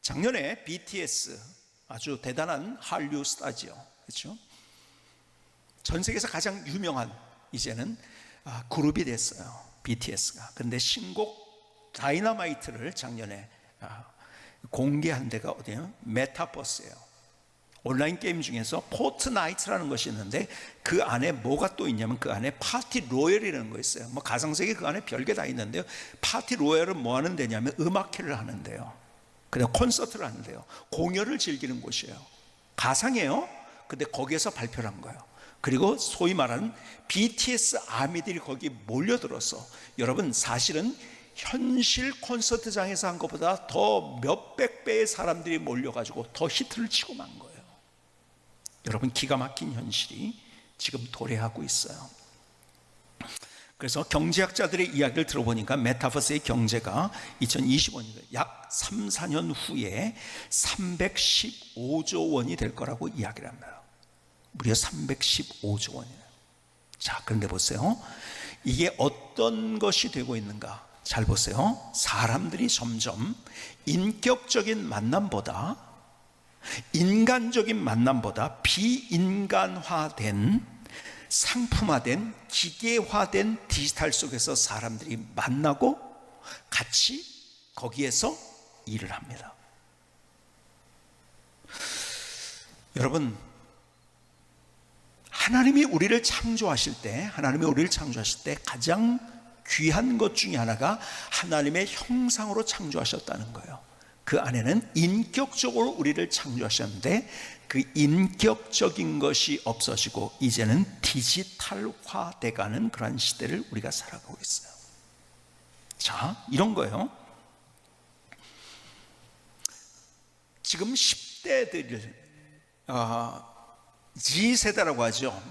작년에 BTS 아주 대단한 한류 스타지요. 그렇죠? 전 세계에서 가장 유명한 이제는 그룹이 됐어요. BTS가. 근데 신곡 다이너마이트를 작년에 공개한 데가 어디예요? 메타버스예요. 온라인 게임 중에서 포트나이트라는 것이 있는데 그 안에 뭐가 또 있냐면 그 안에 파티 로열이라는 거 있어요. 뭐 가상세계 그 안에 별게 다 있는데요. 파티 로열은 뭐 하는 데냐면 음악회를 하는데요. 그다음 콘서트를 하는데요. 공연을 즐기는 곳이에요. 가상이에요. 근데 거기에서 발표를 한 거예요. 그리고 소위 말하는 BTS 아미들이 거기 몰려들어서, 여러분 사실은 현실 콘서트장에서 한 것보다 더 몇백 배의 사람들이 몰려가지고 더 히트를 치고 만 거예요. 여러분, 기가 막힌 현실이 지금 도래하고 있어요. 그래서 경제학자들의 이야기를 들어보니까 메타버스의 경제가 2025년에 약 3, 4년 후에 315조 원이 될 거라고 이야기를 합니다. 무려 315조 원이에요. 자, 그런데 보세요. 이게 어떤 것이 되고 있는가? 잘 보세요. 사람들이 점점 인격적인 만남보다, 인간적인 만남보다 비인간화된, 상품화된, 기계화된 디지털 속에서 사람들이 만나고 같이 거기에서 일을 합니다. 여러분, 하나님이 우리를 창조하실 때 가장 귀한 것 중에 하나가 하나님의 형상으로 창조하셨다는 거예요. 그 안에는 인격적으로 우리를 창조하셨는데 그 인격적인 것이 없어지고 이제는 디지털화돼가는 그런 시대를 우리가 살아가고 있어요. 자, 이런 거예요. 지금 10대들 Z세대라고 하죠.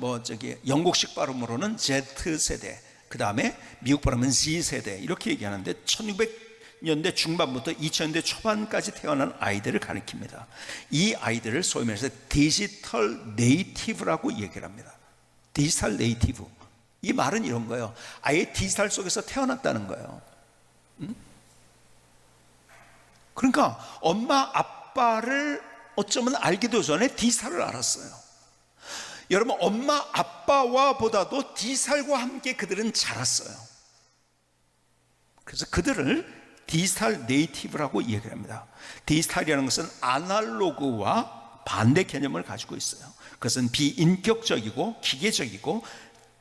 영국식 발음으로는 Z세대, 그 다음에 미국 발음은 Z세대 이렇게 얘기하는데 1900년대 중반부터 2000년대 초반까지 태어난 아이들을 가리킵니다. 이 아이들을 소위 말해서 디지털 네이티브라고 얘기를 합니다. 디지털 네이티브, 이 말은 이런 거예요. 아예 디지털 속에서 태어났다는 거예요. 그러니까 엄마 아빠를 어쩌면 알기도 전에 디지털을 알았어요. 여러분, 엄마 아빠와 보다도 디지털과 함께 그들은 자랐어요. 그래서 그들을 디지털 네이티브라고 얘기합니다. 디지털이라는 것은 아날로그와 반대 개념을 가지고 있어요. 그것은 비인격적이고 기계적이고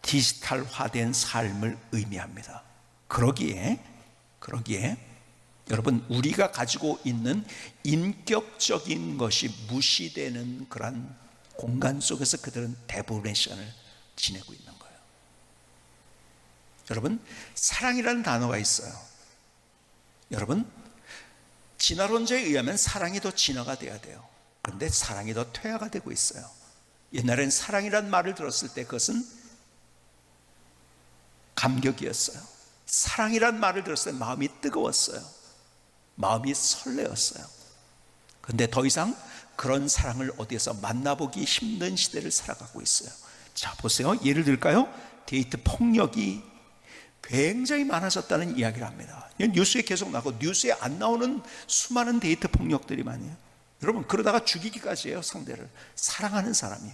디지털화된 삶을 의미합니다. 그러기에 여러분, 우리가 가지고 있는 인격적인 것이 무시되는 그런 공간 속에서 그들은 대부분의 시간을 지내고 있는 거예요. 여러분, 사랑이라는 단어가 있어요. 여러분, 진화론자에 의하면 사랑이 더 진화가 돼야 돼요. 그런데 사랑이 더 퇴화가 되고 있어요. 옛날엔 사랑이라는 말을 들었을 때 그것은 감격이었어요. 사랑이라는 말을 들었을 때 마음이 뜨거웠어요. 마음이 설레었어요. 그런데 더 이상 그런 사랑을 어디에서 만나보기 힘든 시대를 살아가고 있어요. 자, 보세요. 예를 들까요? 데이트 폭력이 굉장히 많아졌다는 이야기를 합니다. 뉴스에 계속 나오고 뉴스에 안 나오는 수많은 데이트 폭력들이 많아요. 여러분, 그러다가 죽이기까지 해요, 상대를. 사랑하는 사람이요.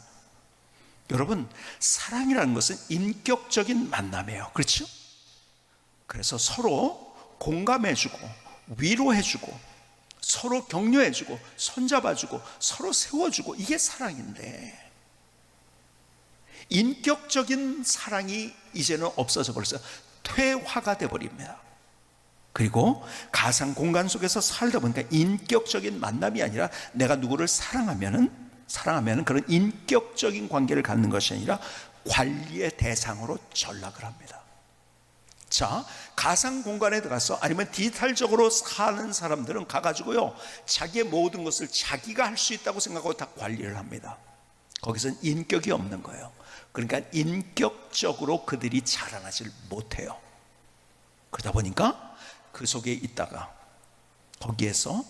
여러분, 사랑이라는 것은 인격적인 만남이에요. 그렇죠? 그래서 서로 공감해주고 위로해주고 서로 격려해주고 손잡아주고 서로 세워주고, 이게 사랑인데 인격적인 사랑이 이제는 없어져 버렸어요. 퇴화가 돼버립니다. 그리고 가상 공간 속에서 살다 보니까 인격적인 만남이 아니라 내가 누구를 사랑하면은 그런 인격적인 관계를 갖는 것이 아니라 관리의 대상으로 전락을 합니다. 자, 가상 공간에 들어가서 아니면 디지털적으로 사는 사람들은 가가지고요, 자기의 모든 것을 자기가 할 수 있다고 생각하고 다 관리를 합니다. 거기서는 인격이 없는 거예요. 그러니까 인격적으로 그들이 자라나질 못해요. 그러다 보니까 그 속에 있다가 거기에서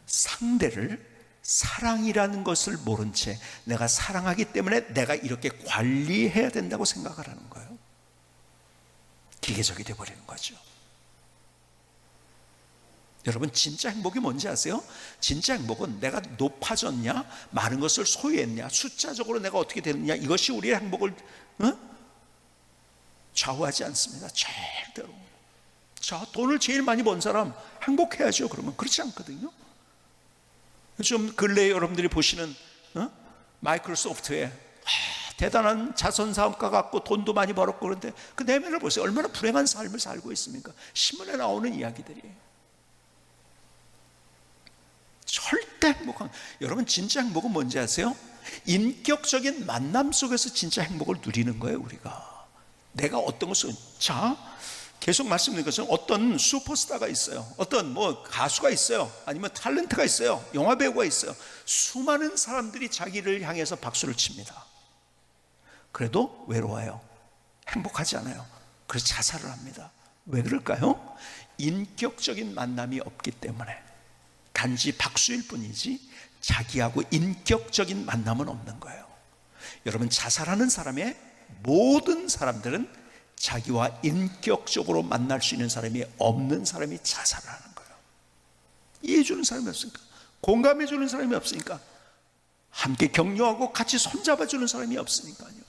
상대를 사랑이라는 것을 모른 채 내가 사랑하기 때문에 내가 이렇게 관리해야 된다고 생각을 하는 거예요. 기계적이 되어버리는 거죠. 여러분, 진짜 행복이 뭔지 아세요? 진짜 행복은 내가 높아졌냐, 많은 것을 소유했냐, 숫자적으로 내가 어떻게 됐느냐, 이것이 우리의 행복을 좌우하지 않습니다. 절대로. 자, 돈을 제일 많이 번 사람 행복해야죠. 그러면 그렇지 않거든요. 요즘 근래에 여러분들이 보시는 마이크로소프트에 대단한 자선사업가 같고 돈도 많이 벌었고, 그런데 그 내면을 보세요. 얼마나 불행한 삶을 살고 있습니까? 신문에 나오는 이야기들이에요. 절대 행복한, 여러분 진짜 행복은 뭔지 아세요? 인격적인 만남 속에서 진짜 행복을 누리는 거예요. 우리가 내가 어떤 것을, 자, 계속 말씀드린 것처럼 어떤 슈퍼스타가 있어요. 어떤 뭐 가수가 있어요. 아니면 탤런트가 있어요. 영화배우가 있어요. 수많은 사람들이 자기를 향해서 박수를 칩니다. 그래도 외로워요. 행복하지 않아요. 그래서 자살을 합니다. 왜 그럴까요? 인격적인 만남이 없기 때문에. 단지 박수일 뿐이지 자기하고 인격적인 만남은 없는 거예요. 여러분, 자살하는 사람의 모든 사람들은 자기와 인격적으로 만날 수 있는 사람이 없는 사람이 자살을 하는 거예요. 이해해 주는 사람이 없으니까, 공감해 주는 사람이 없으니까, 함께 격려하고 같이 손잡아 주는 사람이 없으니까요.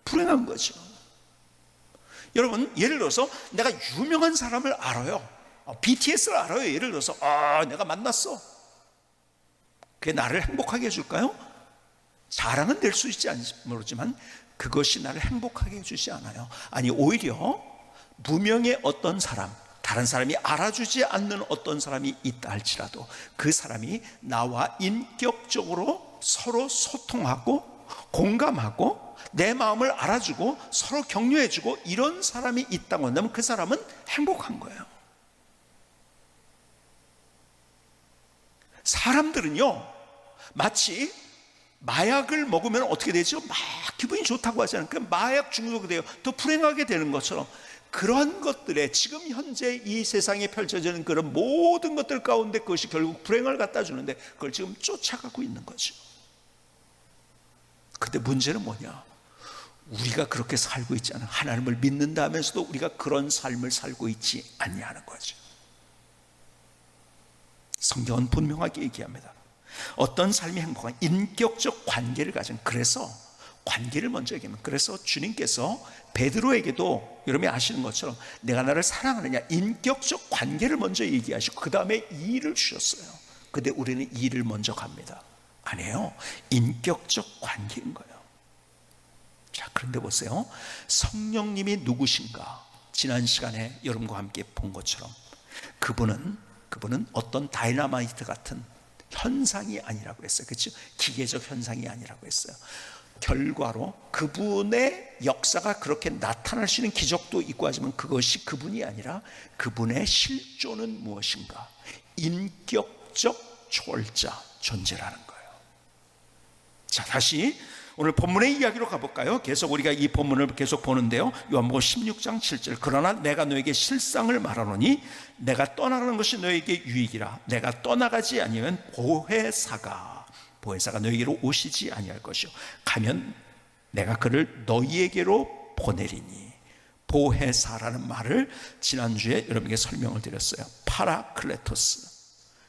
불행한 거죠. 여러분, 예를 들어서 내가 유명한 사람을 알아요. BTS를 알아요. 예를 들어서 내가 만났어. 그게 나를 행복하게 해줄까요? 자랑은 될 수 있지 않을지 모르지만 그것이 나를 행복하게 해주지 않아요. 아니, 오히려 무명의 어떤 사람, 다른 사람이 알아주지 않는 어떤 사람이 있다 할지라도 그 사람이 나와 인격적으로 서로 소통하고 공감하고 내 마음을 알아주고 서로 격려해주고 이런 사람이 있다고 한다면 그 사람은 행복한 거예요. 사람들은요, 마치 마약을 먹으면 어떻게 되죠? 막 기분이 좋다고 하잖아요. 그 마약 중독이 돼요. 더 불행하게 되는 것처럼, 그런 것들에 지금 현재 이 세상에 펼쳐지는 그런 모든 것들 가운데 그것이 결국 불행을 갖다 주는데 그걸 지금 쫓아가고 있는 거죠. 근데 문제는 뭐냐? 우리가 그렇게 살고 있지 않아요. 하나님을 믿는다 하면서도 우리가 그런 삶을 살고 있지 아니하는 거죠. 성경은 분명하게 얘기합니다. 어떤 삶이 행복한 인격적 관계를 가진, 그래서 관계를 먼저 얘기합니다. 그래서 주님께서 베드로에게도 여러분이 아시는 것처럼 내가 나를 사랑하느냐, 인격적 관계를 먼저 얘기하시고 그 다음에 이의를 주셨어요. 근데 우리는 이의를 먼저 갑니다. 아니에요. 인격적 관계인 거예요. 자, 그런데 보세요. 성령님이 누구신가? 지난 시간에 여러분과 함께 본 것처럼 그분은 어떤 다이너마이트 같은 현상이 아니라고 했어요. 그렇죠? 기계적 현상이 아니라고 했어요. 결과로 그분의 역사가 그렇게 나타날 수 있는 기적도 있고 하지만 그것이 그분이 아니라 그분의 실존은 무엇인가? 인격적 초월자 존재라는 거예요. 자, 다시 오늘 본문의 이야기로 가볼까요? 계속 우리가 이 본문을 계속 보는데요. 요한복음 16장 7절. 그러나 내가 너에게 실상을 말하노니 내가 떠나가는 것이 너에게 유익이라. 내가 떠나가지 아니하면 보혜사가 너에게로 오시지 아니할 것이요 가면 내가 그를 너희에게로 보내리니. 보혜사라는 말을 지난주에 여러분에게 설명을 드렸어요. 파라클레토스.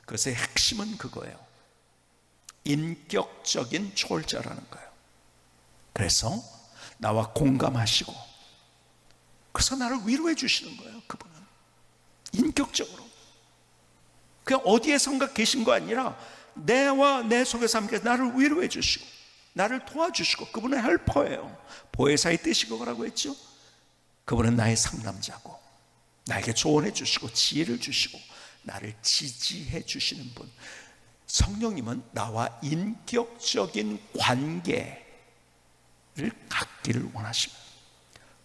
그것의 핵심은 그거예요. 인격적인 초월자라는 거예요. 그래서 나와 공감하시고 그래서 나를 위로해 주시는 거예요. 그분은 인격적으로 그냥 어디에선가 계신 거 아니라 내와 내 속에서 함께 나를 위로해 주시고 나를 도와주시고, 그분은 헬퍼예요. 보혜사의 뜻이 그거라고 했죠. 그분은 나의 상담자고 나에게 조언해 주시고 지혜를 주시고 나를 지지해 주시는 분. 성령님은 나와 인격적인 관계를 갖기를 원하십니다.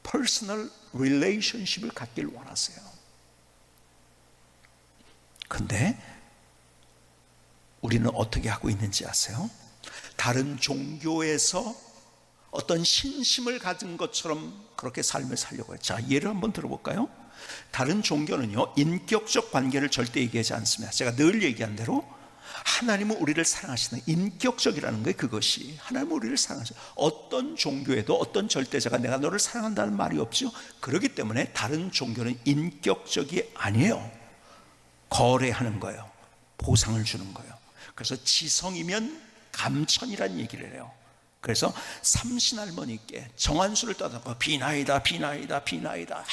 퍼스널 릴레이션십을 갖기를 원하세요. 근데 우리는 어떻게 하고 있는지 아세요? 다른 종교에서 어떤 신심을 가진 것처럼 그렇게 삶을 살려고 해요. 자, 예를 한번 들어볼까요? 다른 종교는요, 인격적 관계를 절대 얘기하지 않습니다. 제가 늘 얘기한 대로 하나님은 우리를 사랑하시는, 인격적이라는 거예요. 그것이 하나님은 우리를 사랑하시는, 어떤 종교에도 어떤 절대자가 내가 너를 사랑한다는 말이 없죠. 그렇기 때문에 다른 종교는 인격적이 아니에요. 거래하는 거예요. 보상을 주는 거예요. 그래서 지성이면 감천이라는 얘기를 해요. 그래서 삼신할머니께 정한수를 떠나고 비나이다 비나이다 비나이다.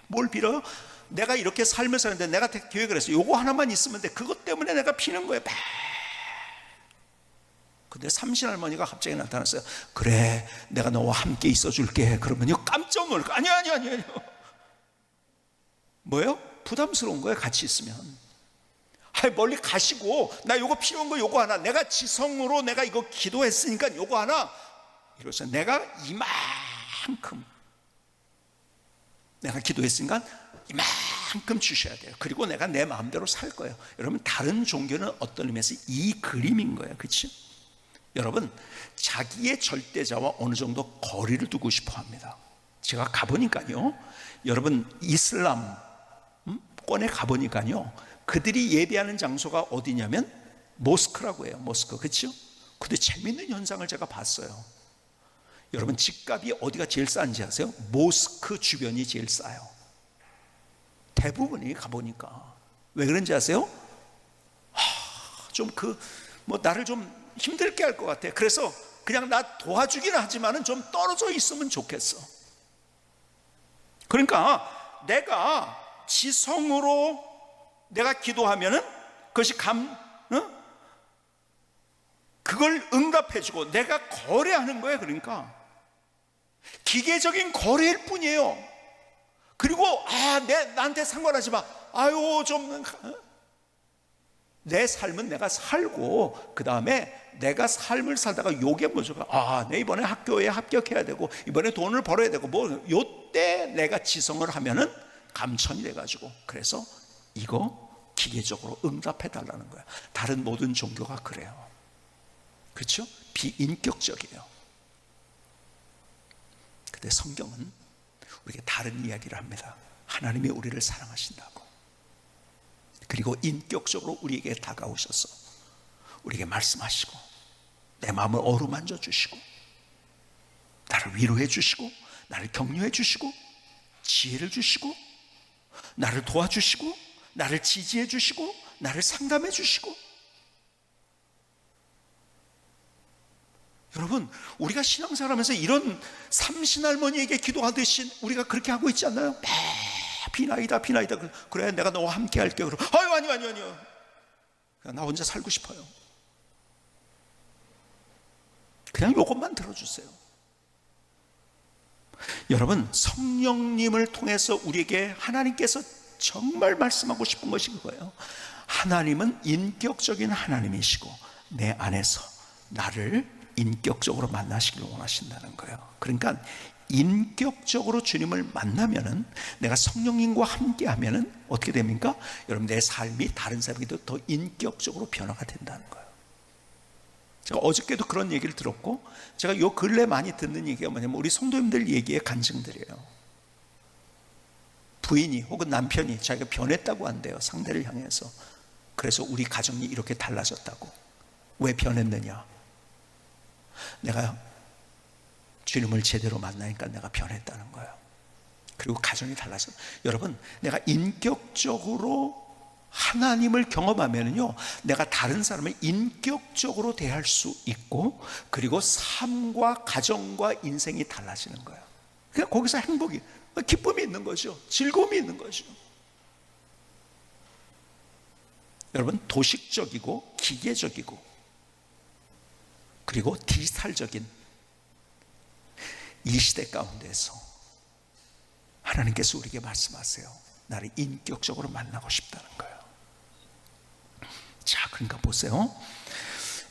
뭘 빌어요? 내가 이렇게 삶을 사는데 내가 계획을 했어요. 요거 하나만 있으면 돼. 그것 때문에 내가 비는 거예요. 근데 삼신할머니가 갑자기 나타났어요. 그래, 내가 너와 함께 있어 줄게. 그러면요 깜짝 놀고 아니요. 뭐예요? 부담스러운 거예요. 같이 있으면. 멀리 가시고 나 요거 필요한 거 요거 하나, 내가 지성으로 내가 이거 기도했으니까 요거 하나, 이러면서 내가 이만큼 내가 기도했으니까 이만큼 주셔야 돼요. 그리고 내가 내 마음대로 살 거예요. 여러분, 다른 종교는 어떤 의미에서 이 그림인 거예요. 그렇죠? 여러분, 자기의 절대자와 어느 정도 거리를 두고 싶어 합니다. 제가 가보니까요, 여러분 이슬람권에 가보니까요, 그들이 예배하는 장소가 어디냐면 모스크라고 해요. 모스크. 그렇죠? 근데 재밌는 현상을 제가 봤어요. 여러분, 집값이 어디가 제일 싼지 아세요? 모스크 주변이 제일 싸요. 대부분이 가보니까. 왜 그런지 아세요? 나를 좀 힘들게 할 것 같아. 그래서 그냥 나 도와주기는 하지만은 좀 떨어져 있으면 좋겠어. 그러니까 내가 지성으로 내가 기도하면은 그것이 그걸 응답해주고 내가 거래하는 거예요. 그러니까 기계적인 거래일 뿐이에요. 그리고 나한테 상관하지 마. 내 삶은 내가 살고, 그 다음에 내가 삶을 살다가 요게 뭐죠? 내 이번에 학교에 합격해야 되고, 이번에 돈을 벌어야 되고, 요때 내가 지성을 하면은 감천이 돼가지고, 그래서 이거 기계적으로 응답해 달라는 거야. 다른 모든 종교가 그래요. 그렇죠? 비인격적이에요. 근데 성경은 우리에게 다른 이야기를 합니다. 하나님이 우리를 사랑하신다고. 그리고 인격적으로 우리에게 다가오셔서 우리에게 말씀하시고 내 마음을 어루만져 주시고 나를 위로해 주시고 나를 격려해 주시고 지혜를 주시고 나를 도와주시고 나를 지지해 주시고 나를 상담해 주시고. 여러분, 우리가 신앙생활하면서 이런 삼신할머니에게 기도하듯이 우리가 그렇게 하고 있지 않나요? 비나이다 그래, 내가 너와 함께 할게. 그럼 아니요 나 혼자 살고 싶어요. 그냥 이것만 들어주세요. 여러분, 성령님을 통해서 우리에게 하나님께서 정말 말씀하고 싶은 것이 그거예요. 하나님은 인격적인 하나님이시고 내 안에서 나를 인격적으로 만나시기를 원하신다는 거예요. 그러니까 인격적으로 주님을 만나면은, 내가 성령님과 함께 하면은 어떻게 됩니까? 여러분, 내 삶이 다른 사람에게도 더 인격적으로 변화가 된다는 거예요. 제가 어저께도 그런 얘기를 들었고, 제가 요 근래 많이 듣는 얘기가 뭐냐면 우리 성도님들 얘기의 간증들이에요. 부인이 혹은 남편이 자기가 변했다고 한대요. 상대를 향해서. 그래서 우리 가정이 이렇게 달라졌다고. 왜 변했느냐? 내가 주님을 제대로 만나니까 내가 변했다는 거예요. 그리고 가정이 달라져. 여러분, 내가 인격적으로 하나님을 경험하면요, 내가 다른 사람을 인격적으로 대할 수 있고, 그리고 삶과 가정과 인생이 달라지는 거예요. 그냥 거기서 행복이, 기쁨이 있는 거죠. 즐거움이 있는 거죠. 여러분, 도식적이고 기계적이고 그리고 디지털적인 이 시대 가운데서 하나님께서 우리에게 말씀하세요. 나를 인격적으로 만나고 싶다는 거예요. 자, 그러니까 보세요.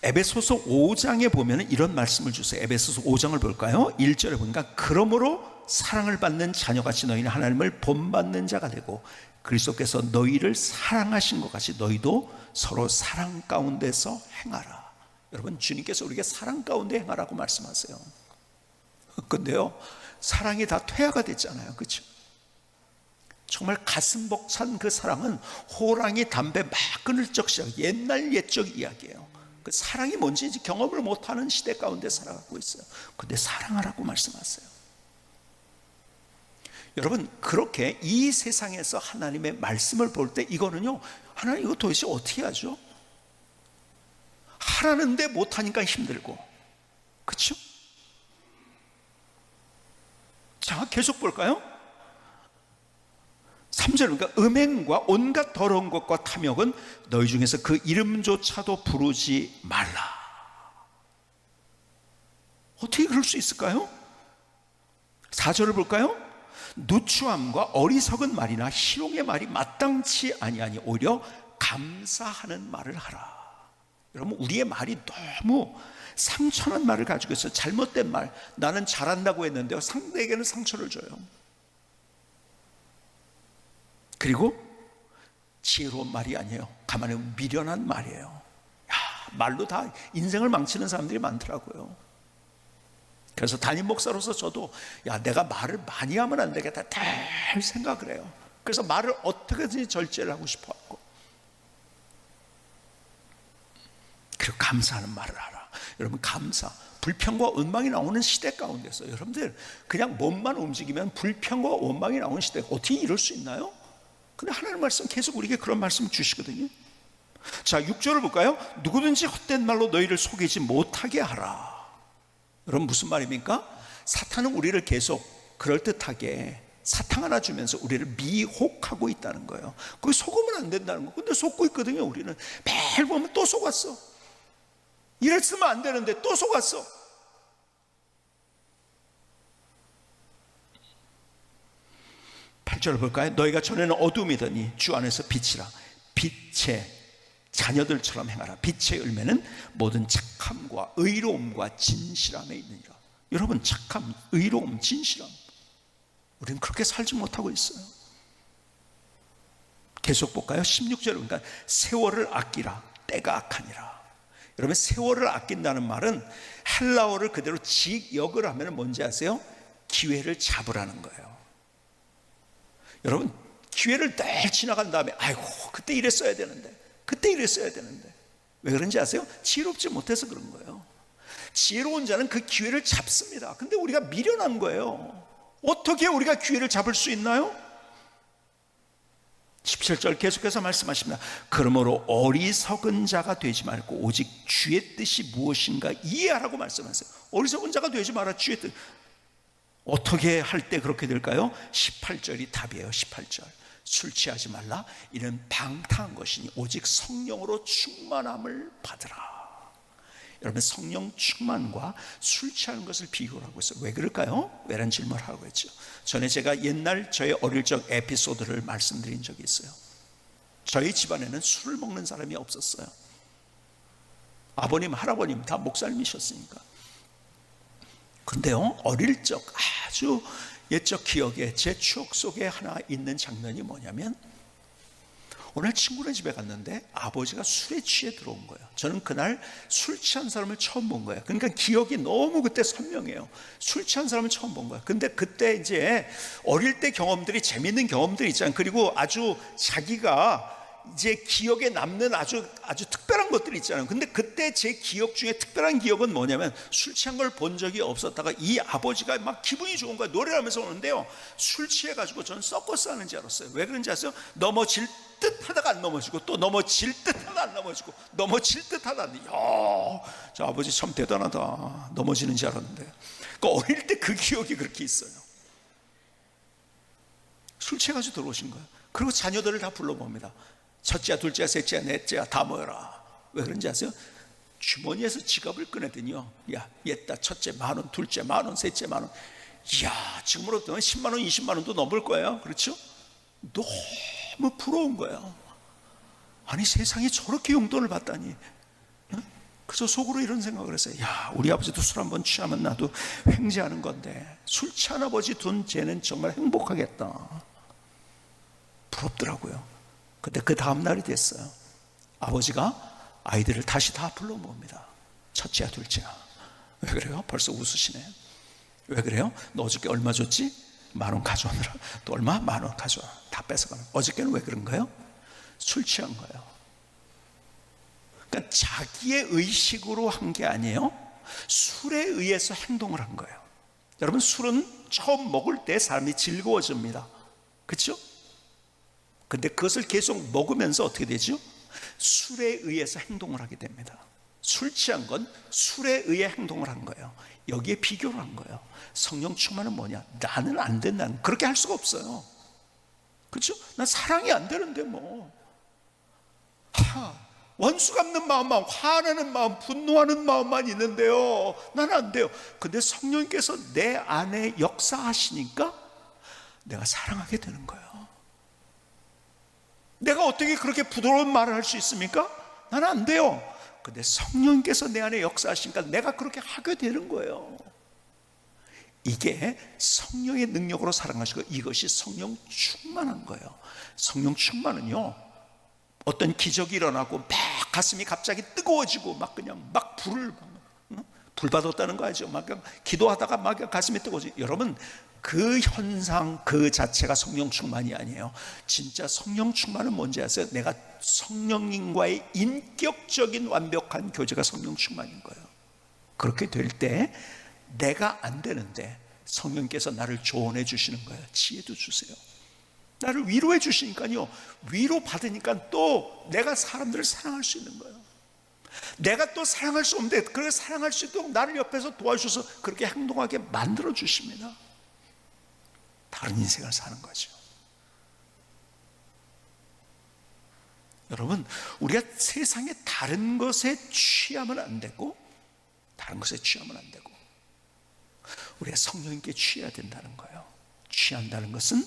에베소서 5장에 보면 이런 말씀을 주세요. 에베소서 5장을 볼까요? 1절에 보니까 그러므로 사랑을 받는 자녀같이 너희는 하나님을 본받는 자가 되고 그리스도께서 너희를 사랑하신 것 같이 너희도 서로 사랑 가운데서 행하라. 여러분, 주님께서 우리에게 사랑 가운데 행하라고 말씀하세요. 근데요, 사랑이 다 퇴화가 됐잖아요. 그렇죠? 정말 가슴 벅찬 그 사랑은 호랑이 담배 막 끊을 적 시작, 옛날 옛적 이야기예요. 그 사랑이 뭔지 이제 경험을 못하는 시대 가운데 살아가고 있어요. 근데 사랑하라고 말씀하세요. 여러분, 그렇게 이 세상에서 하나님의 말씀을 볼 때 이거는요, 하나님 이거 도대체 어떻게 하죠? 하라는데 못하니까 힘들고, 그렇죠? 자, 계속 볼까요? 3절, 그러니까 음행과 온갖 더러운 것과 탐욕은 너희 중에서 그 이름조차도 부르지 말라. 어떻게 그럴 수 있을까요? 4절을 볼까요? 누추함과 어리석은 말이나 희롱의 말이 마땅치 아니하니 오히려 감사하는 말을 하라. 여러분, 우리의 말이 너무 상처난 말을 가지고 있어요. 잘못된 말, 나는 잘한다고 했는데 상대에게는 상처를 줘요. 그리고 지혜로운 말이 아니에요. 가만히 미련한 말이에요. 말로 다 인생을 망치는 사람들이 많더라고요. 그래서 담임 목사로서 저도 내가 말을 많이 하면 안 되겠다 늘 생각을 해요. 그래서 말을 어떻게든지 절제를 하고 싶어하고, 그리고 감사하는 말을 하라. 여러분, 감사, 불평과 원망이 나오는 시대 가운데서 여러분들 그냥 몸만 움직이면 불평과 원망이 나오는 시대, 어떻게 이럴 수 있나요? 근데 하나님 말씀 계속 우리에게 그런 말씀을 주시거든요. 자, 6절을 볼까요? 누구든지 헛된 말로 너희를 속이지 못하게 하라. 여러분, 무슨 말입니까? 사탄은 우리를 계속 그럴듯하게 사탕 하나 주면서 우리를 미혹하고 있다는 거예요. 그거 속으면 안 된다는 거. 근데 속고 있거든요. 우리는 매일 보면 또 속았어. 이랬으면 안 되는데 또 속았어. (8절) 볼까요? 너희가 전에는 어둠이더니 주 안에서 빛이라. 빛의 자녀들처럼 행하라. 빛의 열매는 모든 착함과 의로움과 진실함에 있느니라. 여러분, 착함, 의로움, 진실함, 우리는 그렇게 살지 못하고 있어요. 계속 볼까요? 16절, 그러니까 세월을 아끼라. 때가 악하니라. 여러분, 세월을 아낀다는 말은 헬라어를 그대로 직역을 하면 뭔지 아세요? 기회를 잡으라는 거예요. 여러분, 기회를 늘 지나간 다음에 아이고 그때 이랬어야 되는데, 그때 이랬어야 되는데, 왜 그런지 아세요? 지혜롭지 못해서 그런 거예요. 지혜로운 자는 그 기회를 잡습니다. 근데 우리가 미련한 거예요. 어떻게 우리가 기회를 잡을 수 있나요? 17절 계속해서 말씀하십니다. 그러므로 어리석은 자가 되지 말고 오직 주의 뜻이 무엇인가 이해하라고 말씀하세요. 어리석은 자가 되지 마라. 주의 뜻. 어떻게 할 때 그렇게 될까요? 18절이 답이에요. 18절. 술 취하지 말라. 이는 방탕한 것이니 오직 성령으로 충만함을 받으라. 여러분, 성령 충만과 술 취하는 것을 비교를 하고 있어요. 왜 그럴까요? 왜라는 질문을 하고 있죠. 전에 제가 옛날 저의 어릴 적 에피소드를 말씀드린 적이 있어요. 저희 집안에는 술을 먹는 사람이 없었어요. 아버님, 할아버님 다 목사님이셨으니까. 근데요, 어릴 적 아주 옛적 기억에, 제 추억 속에 하나 있는 장면이 뭐냐면, 오늘 친구네 집에 갔는데 아버지가 술에 취해 들어온 거예요. 저는 그날 술 취한 사람을 처음 본 거예요. 그러니까 기억이 너무 그때 선명해요. 술 취한 사람을 처음 본 거예요. 근데 그때 이제 어릴 때 경험들이, 재밌는 경험들이 있잖아요. 그리고 아주 자기가 이제 기억에 남는 아주 특별한 것들이 있잖아요. 근데 그때 제 기억 중에 특별한 기억은 뭐냐면, 술 취한 걸 본 적이 없었다가 이 아버지가 막 기분이 좋은 거예요. 노래를 하면서 오는데요, 술 취해가지고 저는 서커스 하는 줄 알았어요. 왜 그런지 아세요? 넘어질 듯 하다가 안 넘어지고, 또 넘어질 듯 하다가 안 넘어지고, 넘어질 듯 하다가, 저 아버지 참 대단하다. 넘어지는 줄 알았는데. 그러니까 어릴 때 그 기억이 그렇게 있어요. 술 취해가지고 들어오신 거예요. 그리고 자녀들을 다 불러봅니다. 첫째야, 둘째야, 셋째야, 넷째야 다 모여라. 왜 그런지 아세요? 주머니에서 지갑을 꺼내더니요, 야, 옛다 첫째 10,000원, 둘째 10,000원, 셋째 10,000원. 이야, 지금으로부터 10만 원, 20만 원도 넘을 거예요. 그렇죠? 너무 부러운 거예요. 아니, 세상에 저렇게 용돈을 받다니. 그래서 속으로 이런 생각을 했어요. 야, 우리 아버지도 술 한번 취하면 나도 횡재하는 건데, 술 취한 아버지 둔 쟤는 정말 행복하겠다. 부럽더라고요. 근데 그 다음 날이 됐어요. 아버지가 아이들을 다시 다 불러 모읍니다. 첫째야, 둘째야. 왜 그래요? 벌써 웃으시네. 왜 그래요? 너 어저께 얼마 줬지? 10,000원 가져오느라. 또 얼마? 10,000원 가져와. 다 뺏어가면. 어저께는 왜 그런 거예요? 술 취한 거예요. 그러니까 자기의 의식으로 한 게 아니에요. 술에 의해서 행동을 한 거예요. 여러분, 술은 처음 먹을 때 사람이 즐거워집니다. 그렇죠? 근데 그것을 계속 먹으면서 어떻게 되죠? 술에 의해서 행동을 하게 됩니다. 술 취한 건 술에 의해 행동을 한 거예요. 여기에 비교를 한 거예요. 성령 충만은 뭐냐? 나는 안 된다는, 그렇게 할 수가 없어요. 그렇죠? 난 사랑이 안 되는데 뭐. 원수 갚는 마음만, 화나는 마음, 분노하는 마음만 있는데요, 나는 안 돼요. 근데 성령께서 내 안에 역사하시니까 내가 사랑하게 되는 거예요. 내가 어떻게 그렇게 부드러운 말을 할 수 있습니까? 나는 안 돼요. 근데 성령께서 내 안에 역사하시니까 내가 그렇게 하게 되는 거예요. 이게 성령의 능력으로 사랑하시고, 이것이 성령 충만한 거예요. 성령 충만은요, 어떤 기적이 일어나고 막 가슴이 갑자기 뜨거워지고 막 그냥 막 불 받았다는 거 알죠? 막 기도하다가 막 가슴이 뜨거워지고. 여러분, 그 현상 그 자체가 성령 충만이 아니에요. 진짜 성령 충만은 뭔지 아세요? 내가 성령님과의 인격적인 완벽한 교제가 성령 충만인 거예요. 그렇게 될 때 내가 안 되는데 성령께서 나를 조언해 주시는 거예요. 지혜도 주세요. 나를 위로해 주시니까요, 위로 받으니까 또 내가 사람들을 사랑할 수 있는 거예요. 내가 또 사랑할 수 없는데 그렇게 사랑할 수 있도록 나를 옆에서 도와주셔서 그렇게 행동하게 만들어 주십니다. 다른 인생을 사는 거죠. 여러분, 우리가 세상의 다른 것에 취하면 안 되고, 다른 것에 취하면 안 되고, 우리가 성령님께 취해야 된다는 거예요. 취한다는 것은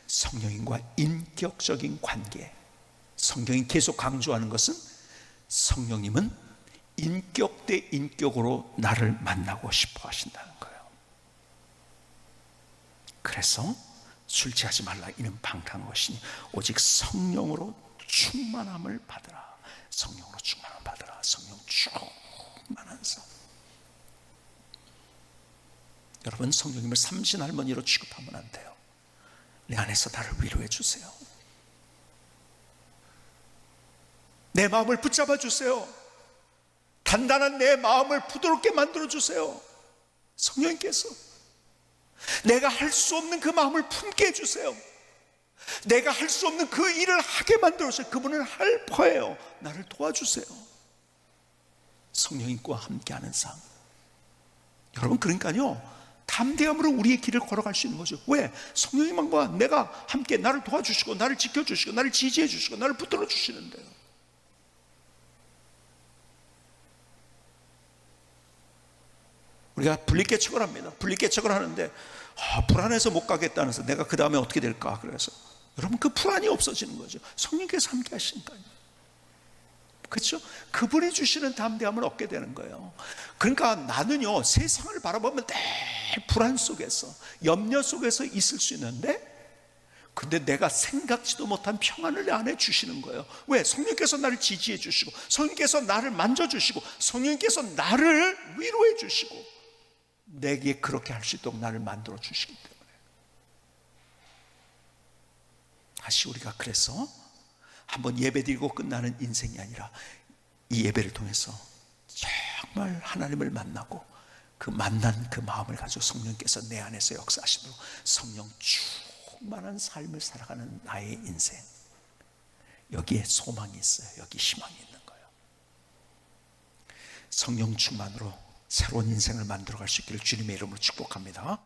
성령님과 인격적인 관계. 성경이 계속 강조하는 것은 성령님은 인격 대 인격으로 나를 만나고 싶어 하신다는 거예요. 그래서 술 취하지 말라, 이는 방탕한 것이니 오직 성령으로 충만함을 받으라. 성령으로 충만함을 받으라. 성령 충만한 삶. 여러분, 성령님을 삼신할머니로 취급하면 안 돼요. 내 안에서 나를 위로해 주세요. 내 마음을 붙잡아 주세요. 단단한 내 마음을 부드럽게 만들어 주세요. 성령님께서 내가 할 수 없는 그 마음을 품게 해주세요. 내가 할 수 없는 그 일을 하게 만들어주세요. 그분은 할 거예요. 나를 도와주세요. 성령님과 함께하는 삶. 여러분, 그러니까요, 담대함으로 우리의 길을 걸어갈 수 있는 거죠. 왜? 성령님과 내가 함께 나를 도와주시고 나를 지켜주시고 나를 지지해 주시고 나를 붙들어 주시는데요. 우리가 분리개척을 합니다. 분리개척을 하는데 불안해서 못 가겠다는 서 내가 그 다음에 어떻게 될까? 그래서 여러분, 그 불안이 없어지는 거죠. 성령께서 함께 하시니까요. 그렇죠? 그분이 주시는 담대함을 얻게 되는 거예요. 그러니까 나는요, 세상을 바라보면 늘 불안 속에서, 염려 속에서 있을 수 있는데, 근데 내가 생각지도 못한 평안을 내 안에 주시는 거예요. 왜? 성령께서 나를 지지해 주시고, 성령께서 나를 만져주시고, 성령께서 나를 위로해 주시고, 내게 그렇게 할 수 있도록 나를 만들어 주시기 때문에. 다시 우리가 그래서 한번 예배드리고 끝나는 인생이 아니라 이 예배를 통해서 정말 하나님을 만나고 그 만난 그 마음을 가지고 성령께서 내 안에서 역사하시도록 성령 충만한 삶을 살아가는 나의 인생, 여기에 소망이 있어요. 여기 희망이 있는 거예요. 성령 충만으로 새로운 인생을 만들어갈 수 있기를 주님의 이름으로 축복합니다.